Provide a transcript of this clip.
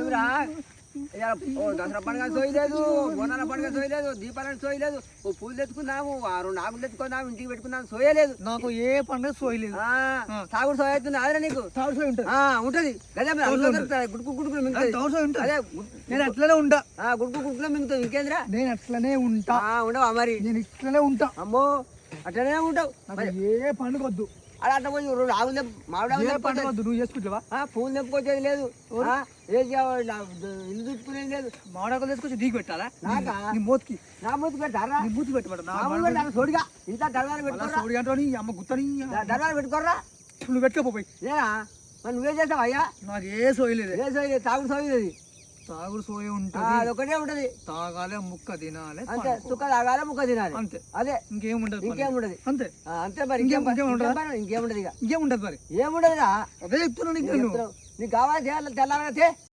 ఏమిరా దసరా పండుగ సోయలేదు, బోనాల పండుగ సోయలేదు, దీపాలను సోయలేదు, ఓ పూలు తెచ్చుకున్నాము, 6 ఆకులు తెచ్చుకున్నాము, ఇంటికి పెట్టుకున్నాము, సోయలేదు. నాకు ఏ పండుగ సోయలేదు. తాగుడు సోయ అవుతుంది అదే నీకు తాగుడు సోయ ఉంటుంది. ఉంటది గుడుకు గుడుకులు మింగుతుంది. అదే నేను అట్లనే ఉంటా. గుడుకు గుడుకులో మింగుతావు ఇంకేంద్రా. నేను అట్లనే ఉంటా. ఉండవా మరి? నేను ఇట్లనే ఉంటా. అమ్మో అట్లనే ఉంటావు. ఏ పండుగ వద్దు. అలా అట్లా పోయి ఆవులు మామిడి పండుగ వద్దు. నువ్వు చేసుకుంటావా? పూలు తెప్పుకొచ్చేది లేదు, ఇల్లు చుట్టుకునేది లేదు. మామిడాకులు తీసుకొచ్చి దిగి పెట్టాలా? నాకా నీ మూతికి. నా మూతికి పెట్టారా? నీ మూతి పెట్టబడ్డా సోడిగా ఇంత దర్వాలు పెట్టుకోరా. సోడి అంటే అమ్మ గుత్తని దర్వాలు పెట్టుకోరా. నువ్వు పెట్టుకోపోయి. నేనా మరి నువ్వే చేస్తావు అయ్యా? నాకు ఏ సోయలేదు. ఏ సోయలేదు, తాగుడు సోయలేదు. తాగుడు సోయ ఉంటుంది, అదొకటే ఉంటది. తాగాలే ముక్క తినాలి అంతే, చుక్క తాగాలి ముక్క తినాలి అంతే. అదే ఇంకేముండదు. ఇంకేముండదు అంతే అంతే మరి. ఇంకేముంటది ఇక ఇంకేముండదు మరి. ఏముండదురా. అదే చెప్తున్నా నీకు. నీకు కావాలి తెల్లారగా